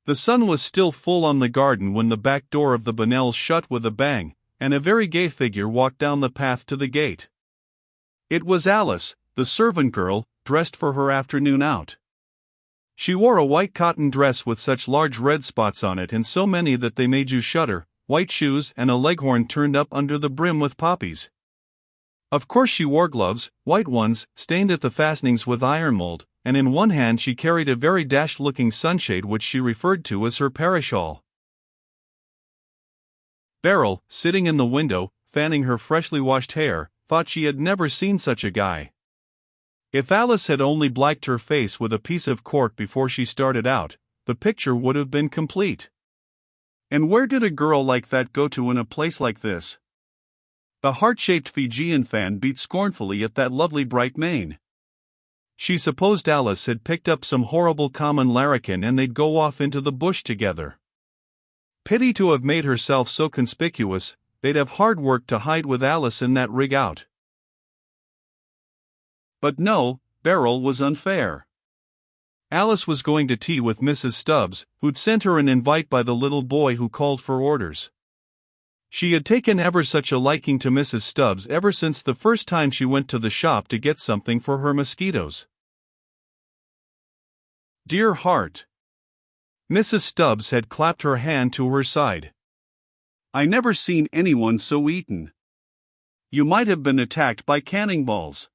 The sun was still full on the garden when the back door of the Bonnells shut with a bang, and a very gay figure walked down the path to the gate. It was Alice, the servant girl, dressed for her afternoon out. She wore a white cotton dress with such large red spots on it and so many that they made you shudder, white shoes and a leghorn turned up under the brim with poppies. Of course she wore gloves, white ones, stained at the fastenings with iron mold, and in one hand she carried a very dashed-looking sunshade which she referred to as her parasol. Beryl, sitting in the window, fanning her freshly washed hair, thought she had never seen such a guy. If Alice had only blacked her face with a piece of cork before she started out, the picture would have been complete. And where did a girl like that go to in a place like this? The heart-shaped Fijian fan beat scornfully at that lovely bright mane. She supposed Alice had picked up some horrible common larrikin and they'd go off into the bush together. Pity to have made herself so conspicuous, they'd have hard work to hide with Alice in that rig out. But no, Beryl was unfair. Alice was going to tea with Mrs. Stubbs, who'd sent her an invite by the little boy who called for orders. She had taken ever such a liking to Mrs. Stubbs ever since the first time she went to the shop to get something for her mosquitoes. Dear heart! Mrs. Stubbs had clapped her hand to her side. I never seen anyone so eaten. You might have been attacked by cannonballs.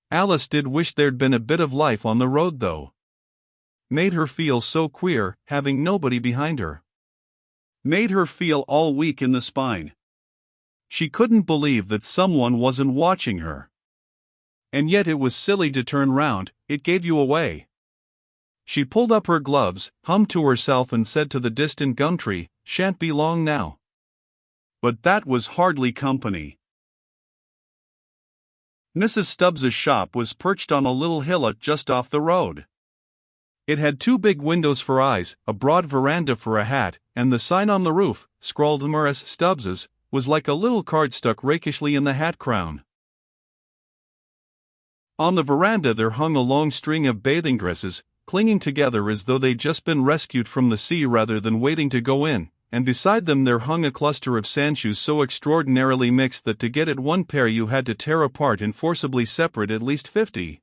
Alice did wish there'd been a bit of life on the road though. Made her feel so queer, having nobody behind her. Made her feel all weak in the spine. She couldn't believe that someone wasn't watching her. And yet it was silly to turn round, it gave you away. She pulled up her gloves, hummed to herself and said to the distant gum tree, "Shan't be long now." But that was hardly company. Mrs. Stubbs's shop was perched on a little hillock just off the road. It had 2 big windows for eyes, a broad veranda for a hat, and the sign on the roof, scrawled Immerse Stubbs's, was like a little card stuck rakishly in the hat crown. On the veranda there hung a long string of bathing dresses, clinging together as though they'd just been rescued from the sea rather than waiting to go in, and beside them there hung a cluster of sandshoes so extraordinarily mixed that to get at one pair you had to tear apart and forcibly separate at least 50.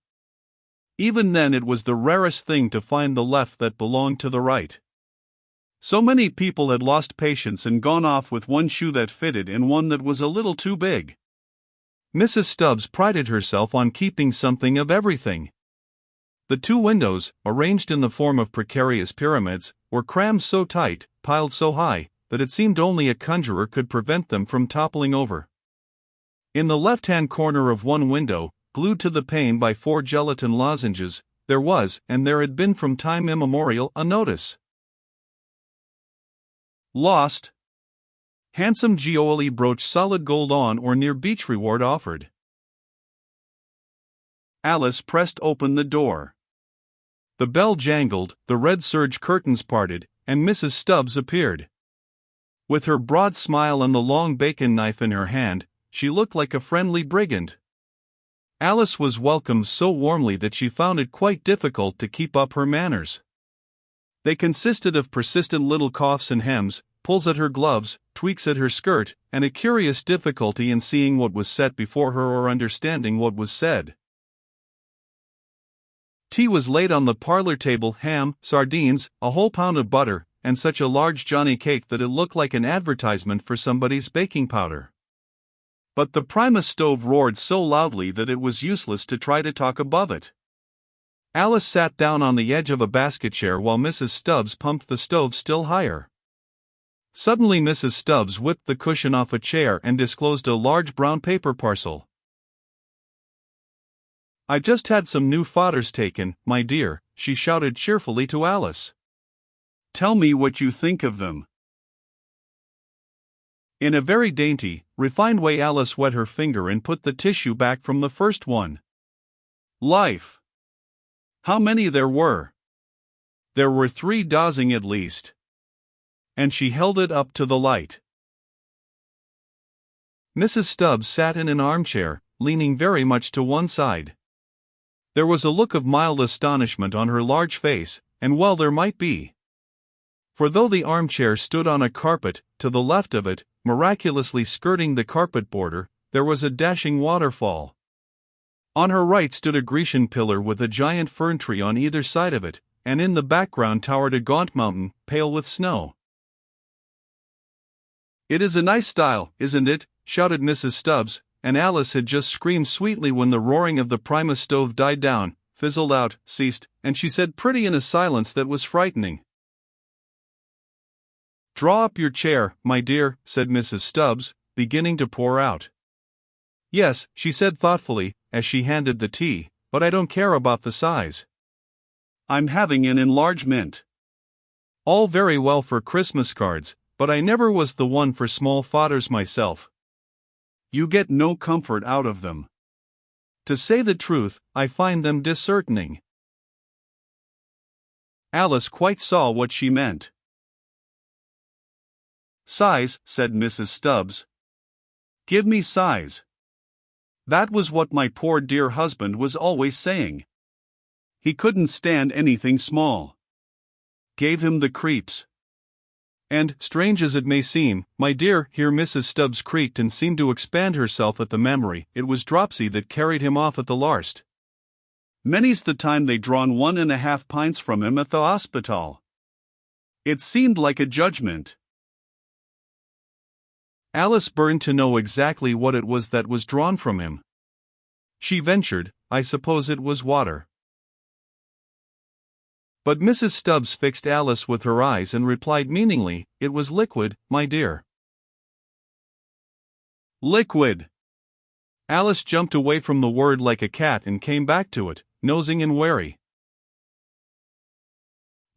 Even then it was the rarest thing to find the left that belonged to the right. So many people had lost patience and gone off with one shoe that fitted and one that was a little too big. Mrs. Stubbs prided herself on keeping something of everything. The 2 windows, arranged in the form of precarious pyramids, were crammed so tight, piled so high, that it seemed only a conjurer could prevent them from toppling over. In the left-hand corner of one window, glued to the pane by 4 gelatin lozenges, there was, and there had been from time immemorial, a notice. Lost. Handsome Gioli brooch solid gold on or near beach reward offered. Alice pressed open the door. The bell jangled, the red serge curtains parted, and Mrs. Stubbs appeared. With her broad smile and the long bacon knife in her hand, she looked like a friendly brigand. Alice was welcomed so warmly that she found it quite difficult to keep up her manners. They consisted of persistent little coughs and hems, pulls at her gloves, tweaks at her skirt, and a curious difficulty in seeing what was set before her or understanding what was said. Tea was laid on the parlor table, ham, sardines, a whole pound of butter, and such a large Johnny cake that it looked like an advertisement for somebody's baking powder. But the Primus stove roared so loudly that it was useless to try to talk above it. Alice sat down on the edge of a basket chair while Mrs. Stubbs pumped the stove still higher. Suddenly Mrs. Stubbs whipped the cushion off a chair and disclosed a large brown paper parcel. "I just had some new fodders taken, my dear," she shouted cheerfully to Alice. "Tell me what you think of them." In a very dainty, refined way Alice wet her finger and put the tissue back from the first one. Life! How many there were? There were 3 dozen at least. And she held it up to the light. Mrs. Stubbs sat in an armchair, leaning very much to one side. There was a look of mild astonishment on her large face, and well there might be. For though the armchair stood on a carpet, to the left of it, miraculously skirting the carpet border, there was a dashing waterfall. On her right stood a Grecian pillar with a giant fern tree on either side of it, and in the background towered a gaunt mountain, pale with snow. "It is a nice style, isn't it?" shouted Mrs. Stubbs, and Alice had just screamed sweetly when the roaring of the Primus stove died down, fizzled out, ceased, and she said pretty in a silence that was frightening. "Draw up your chair, my dear," said Mrs. Stubbs, beginning to pour out. "Yes," she said thoughtfully, as she handed the tea, "but I don't care about the size. I'm having an enlargement. All very well for Christmas cards, but I never was the one for small fodders myself. You get no comfort out of them. To say the truth, I find them disheartening." Alice quite saw what she meant. "Size," said Mrs. Stubbs. "Give me size. That was what my poor dear husband was always saying. He couldn't stand anything small. Gave him the creeps. And, strange as it may seem, my dear," here Mrs. Stubbs creaked and seemed to expand herself at the memory, "it was dropsy that carried him off at the larst. Many's the time they drawn 1.5 pints from him at the hospital. It seemed like a judgment." Alice burned to know exactly what it was that was drawn from him. She ventured, "I suppose it was water." But Mrs. Stubbs fixed Alice with her eyes and replied meaningly, "It was liquid, my dear." Liquid! Alice jumped away from the word like a cat and came back to it, nosing and wary.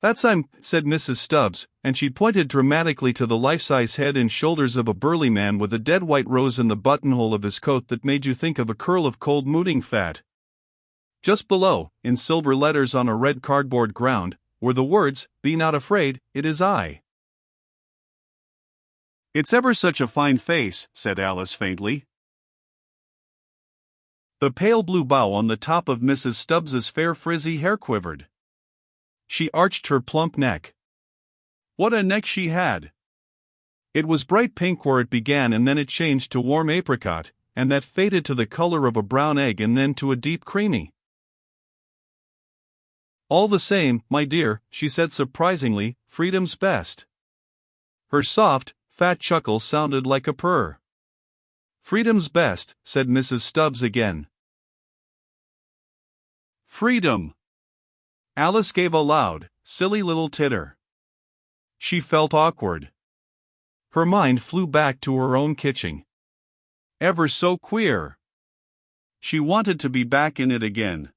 "That's said Mrs. Stubbs, and she pointed dramatically to the life-size head and shoulders of a burly man with a dead white rose in the buttonhole of his coat that made you think of a curl of cold mooting fat. Just below, in silver letters on a red cardboard ground, were the words, "Be not afraid, it is I." "It's ever such a fine face," said Alice faintly. The pale blue bow on the top of Mrs. Stubbs's fair frizzy hair quivered. She arched her plump neck. What a neck she had! It was bright pink where it began and then it changed to warm apricot, and that faded to the color of a brown egg and then to a deep creamy. "All the same, my dear," she said surprisingly, "freedom's best." Her soft, fat chuckle sounded like a purr. "Freedom's best," said Mrs. Stubbs again. "Freedom!" Alice gave a loud, silly little titter. She felt awkward. Her mind flew back to her own kitchen. Ever so queer. She wanted to be back in it again.